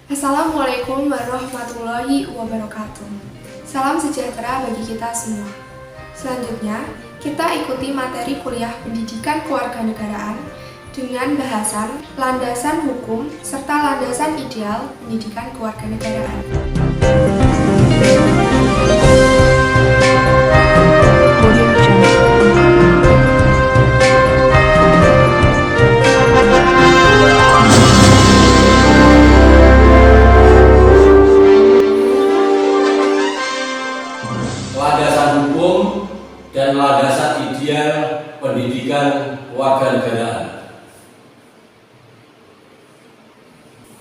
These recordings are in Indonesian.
Assalamualaikum warahmatullahi wabarakatuh. Salam sejahtera bagi kita semua. Selanjutnya, kita ikuti materi kuliah pendidikan kewarganegaraan dengan bahasan landasan hukum serta landasan ideal pendidikan kewarganegaraan. Landasan hukum dan landasan ideal pendidikan kewarganegaraan.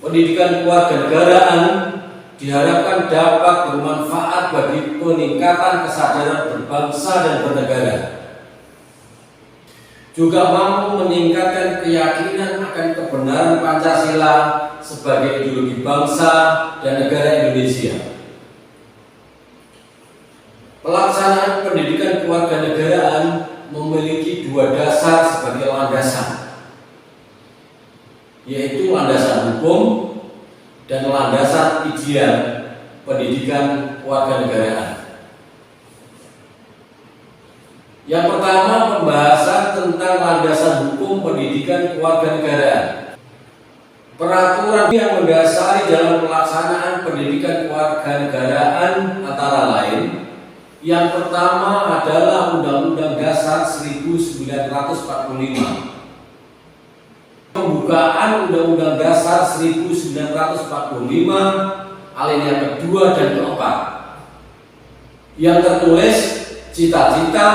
Pendidikan kewarganegaraan diharapkan dapat bermanfaat bagi peningkatan kesadaran berbangsa dan bernegara, juga mampu meningkatkan keyakinan akan kebenaran Pancasila sebagai ideologi bangsa dan negara Indonesia. Pelaksanaan pendidikan kewarganegaraan memiliki dua dasar sebagai landasan, yaitu landasan hukum dan landasan ideal pendidikan kewarganegaraan. Yang pertama, pembahasan tentang landasan hukum pendidikan kewarganegaraan. Peraturan yang mendasari dalam pelaksanaan pendidikan kewarganegaraan antara lain: yang pertama adalah Undang-Undang Dasar 1945. Pembukaan Undang-Undang Dasar 1945 alinea kedua dan keempat, yang tertulis cita-cita,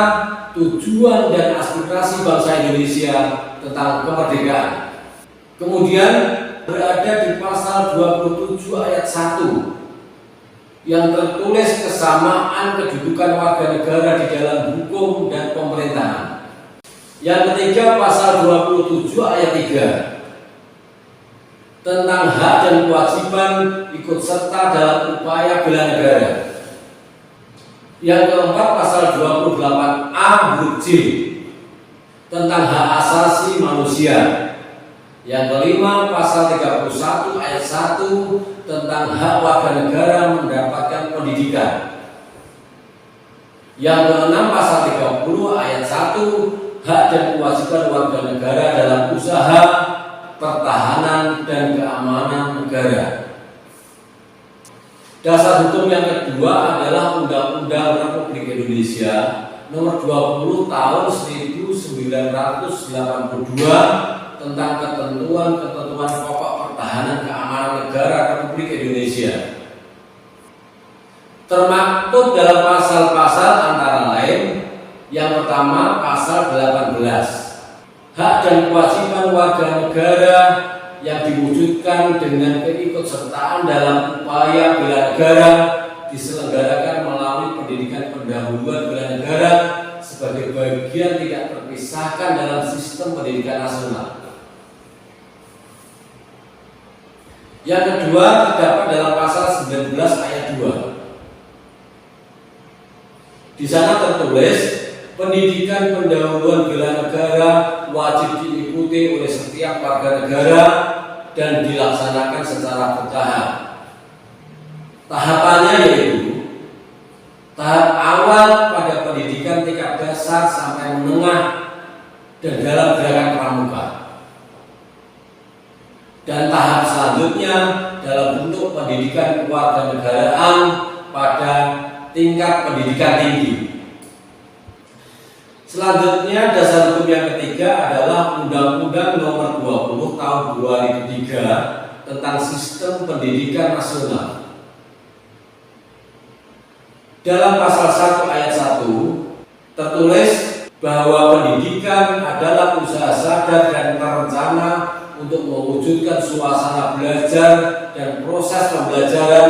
tujuan dan aspirasi bangsa Indonesia tentang kemerdekaan. Kemudian berada di pasal 27 ayat 1 yang tertulis kesamaan kedudukan warga negara di dalam hukum dan pemerintahan. Yang ketiga, pasal 27 ayat 3 tentang hak dan kewajiban ikut serta dalam upaya bela negara. Yang keempat, pasal 28A huruf J tentang hak asasi manusia. Yang kelima, pasal 31 ayat 1 tentang hak warga negara mendapatkan pendidikan. Yang keenam, pasal 30 ayat 1 hak dan kewajiban warga negara dalam usaha, pertahanan dan keamanan negara. Dasar hukum yang kedua adalah Undang-Undang Republik Indonesia Nomor 20 Tahun 1982 tentang ketentuan pokok pertahanan keamanan negara Republik Indonesia. Termaktub dalam pasal-pasal antara lain: yang pertama, pasal 18, hak dan kewajiban warga negara yang diwujudkan dengan keikutsertaan dalam upaya bela negara diselenggarakan melalui pendidikan pendahuluan bela negara sebagai bagian tidak terpisahkan dalam sistem pendidikan nasional. Yang kedua, terdapat dalam pasal 19 ayat 2. Di sana tertulis, pendidikan pendahuluan bela negara wajib diikuti oleh setiap warga negara dan dilaksanakan secara bertahap. Tahapannya yaitu tahap awal pada pendidikan tingkat dasar sampai menengah dan dalam gerakan pramuka, dan tahap selanjutnya dalam bentuk pendidikan kewarganegaraan pada tingkat pendidikan tinggi. Selanjutnya, dasar hukum yang ketiga adalah Undang-Undang Nomor 20 Tahun 2003 tentang Sistem Pendidikan Nasional. Dalam pasal 1 ayat 1 tertulis bahwa pendidikan adalah usaha sadar dan terencana untuk mewujudkan suasana belajar dan proses pembelajaran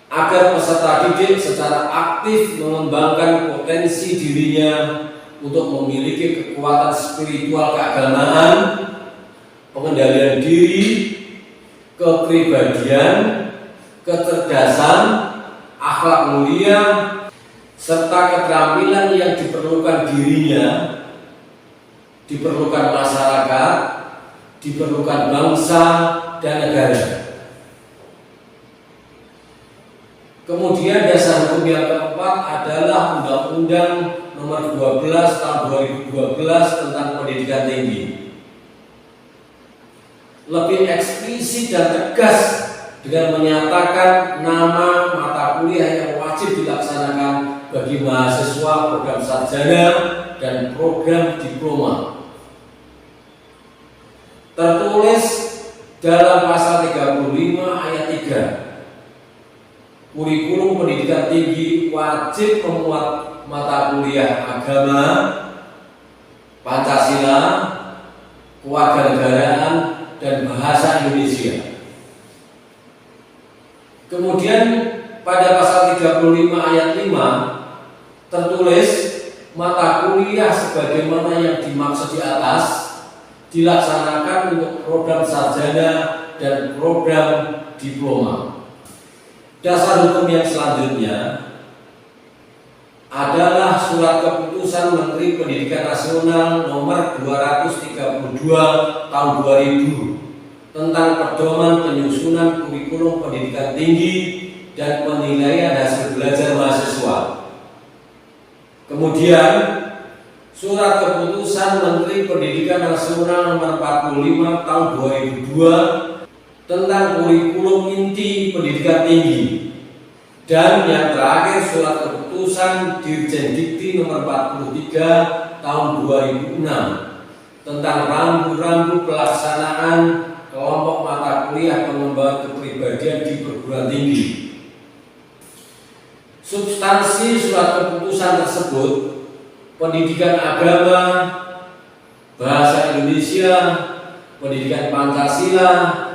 agar peserta didik secara aktif mengembangkan potensi dirinya untuk memiliki kekuatan spiritual keagamaan, pengendalian diri, kepribadian, kecerdasan, akhlak mulia, serta keterampilan yang diperlukan dirinya, diperlukan masyarakat, diperlukan bangsa dan negara. Kemudian dasar hukum yang keempat adalah Undang-Undang Nomor 12 Tahun 2012 tentang Pendidikan Tinggi. Lebih eksplisit dan tegas dengan menyatakan nama mata kuliah yang wajib dilaksanakan bagi mahasiswa program sarjana dan program diploma. Tertulis dalam pasal 35 ayat 3. Kurikulum pendidikan tinggi wajib memuat mata kuliah agama, Pancasila, kewarganegaraan, dan bahasa Indonesia. Kemudian pada pasal 35 ayat 5 tertulis mata kuliah sebagaimana yang dimaksud di atas dilaksanakan untuk program sarjana dan program diploma. Dasar hukum yang selanjutnya adalah Surat Keputusan Menteri Pendidikan Nasional Nomor 232 Tahun 2000 tentang pedoman penyusunan kurikulum pendidikan tinggi dan penilaian hasil belajar mahasiswa. Kemudian Surat Keputusan Menteri Pendidikan Nasional Nomor 45 Tahun 2002 tentang kurikulum inti pendidikan tinggi. Dan yang terakhir Surat Keputusan Dirjen Dikti Nomor 43 Tahun 2006 tentang rambu-rambu pelaksanaan kelompok mata kuliah pengembangan kepribadian di perguruan tinggi. Substansi surat keputusan tersebut, pendidikan agama, bahasa Indonesia, pendidikan Pancasila,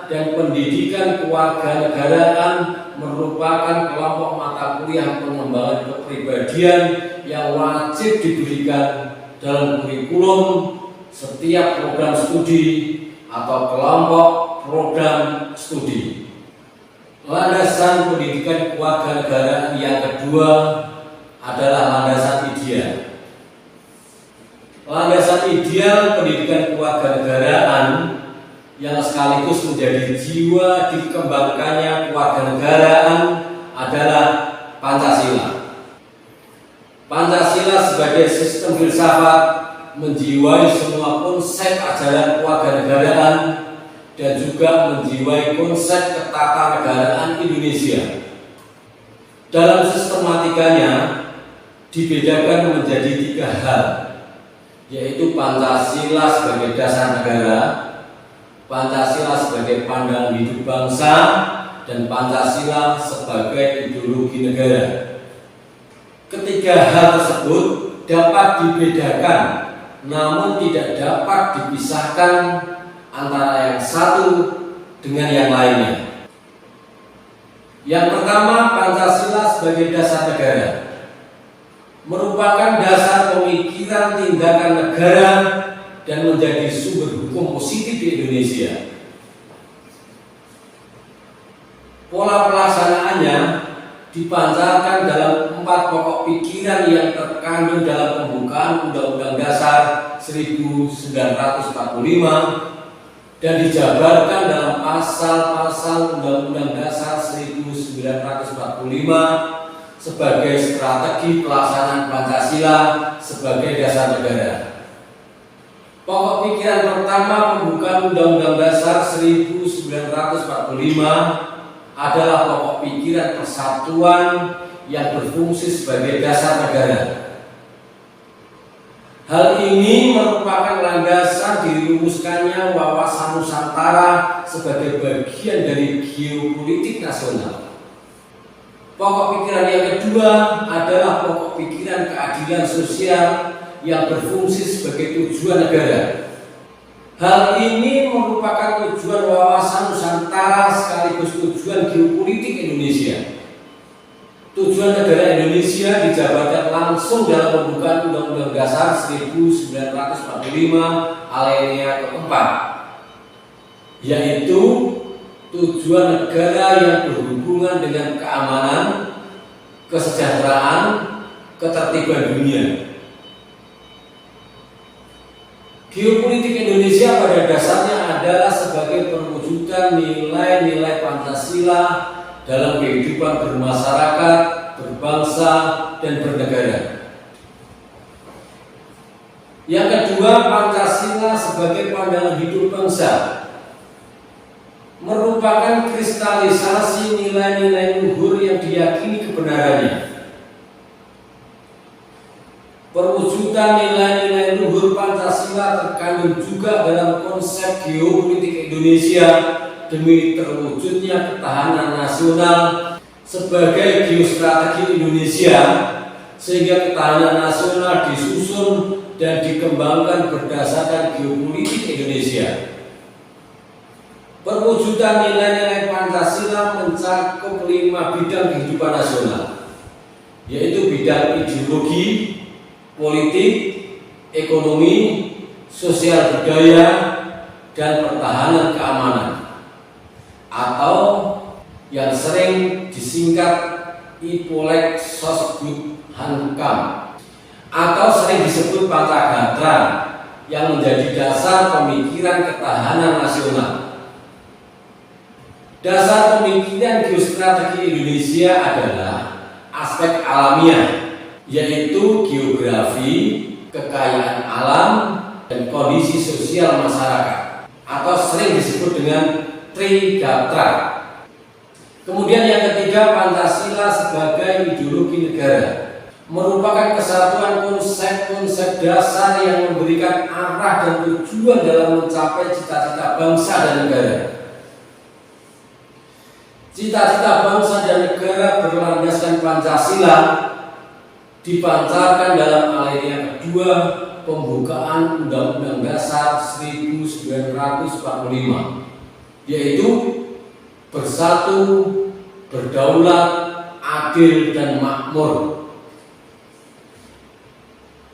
dan pendidikan kewarganegaraan merupakan kelompok mata kuliah pengembangan kepribadian yang wajib diberikan dalam kurikulum setiap program studi atau kelompok program studi. Landasan pendidikan kewarganegaraan yang kedua adalah landasan ideal. Landasan ideal pendidikan kewarganegaraan yang sekaligus menjadi jiwa dikembangkannya kewarganegaraan adalah Pancasila. Pancasila sebagai sistem filsafat menjiwai semua konsep ajaran kewarganegaraan dan juga menjiwai konsep ketatanegaraan Indonesia. Dalam sistematikanya dibedakan menjadi 3 hal, yaitu Pancasila sebagai dasar negara, Pancasila sebagai pandangan hidup bangsa, dan Pancasila sebagai ideologi negara. Ketiga hal tersebut dapat dibedakan, namun tidak dapat dipisahkan antara yang satu dengan yang lainnya. Yang pertama, Pancasila sebagai dasar negara merupakan dasar pemikiran tindakan negara dan menjadi sumber hukum positif di Indonesia. Pola pelaksanaannya dipancarkan dalam 4 pokok pikiran yang terkandung dalam pembukaan Undang-Undang Dasar 1945 dan dijabarkan dalam pasal-pasal Undang-Undang Dasar 1945 sebagai strategi pelaksanaan Pancasila sebagai dasar negara. Pokok pikiran pertama pembukaan Undang-Undang Dasar 1945 adalah pokok pikiran persatuan yang berfungsi sebagai dasar negara. Hal ini merupakan landasan dirumuskannya wawasan Nusantara sebagai bagian dari geopolitik nasional. Pokok pikiran yang kedua adalah pokok pikiran keadilan sosial yang berfungsi sebagai tujuan negara. Hal ini merupakan tujuan wawasan Nusantara sekaligus tujuan geopolitik Indonesia. Tujuan negara Indonesia dijabarkan langsung dalam pembukaan Undang-Undang Dasar 1945 alinea keempat, yaitu tujuan negara yang berhubungan dengan keamanan, kesejahteraan, ketertiban dunia. Geopolitik Indonesia pada dasarnya adalah sebagai perwujudan nilai-nilai Pancasila dalam kehidupan bermasyarakat, berbangsa, dan bernegara. Yang kedua, Pancasila sebagai pandangan hidup bangsa merupakan kristalisasi nilai-nilai luhur yang diyakini kebenarannya. Perwujudan nilai-nilai luhur Pancasila terkandung juga dalam konsep geopolitik Indonesia demi terwujudnya ketahanan nasional sebagai geostrategi Indonesia, sehingga ketahanan nasional disusun dan dikembangkan berdasarkan geopolitik Indonesia. Perwujudan nilai-nilai Pancasila mencakup 5 bidang kehidupan nasional, yaitu bidang ideologi, politik, ekonomi, sosial budaya, dan pertahanan keamanan, atau yang sering disingkat Ipolek Sosbud Hankam, atau sering disebut Pantagatra, yang menjadi dasar pemikiran ketahanan nasional. Dasar pemikiran geostrategi Indonesia adalah aspek alamiah, yaitu geografi, kekayaan alam, dan kondisi sosial masyarakat, atau sering disebut dengan Trigatra. Kemudian yang ketiga, Pancasila sebagai ideologi negara merupakan kesatuan konsep-konsep dasar yang memberikan arah dan tujuan dalam mencapai cita-cita bangsa dan negara. Cita-cita bangsa dan negara berlandaskan Pancasila dipancarkan dalam alinea kedua pembukaan Undang-Undang Dasar 1945, yaitu bersatu, berdaulat, adil, dan makmur.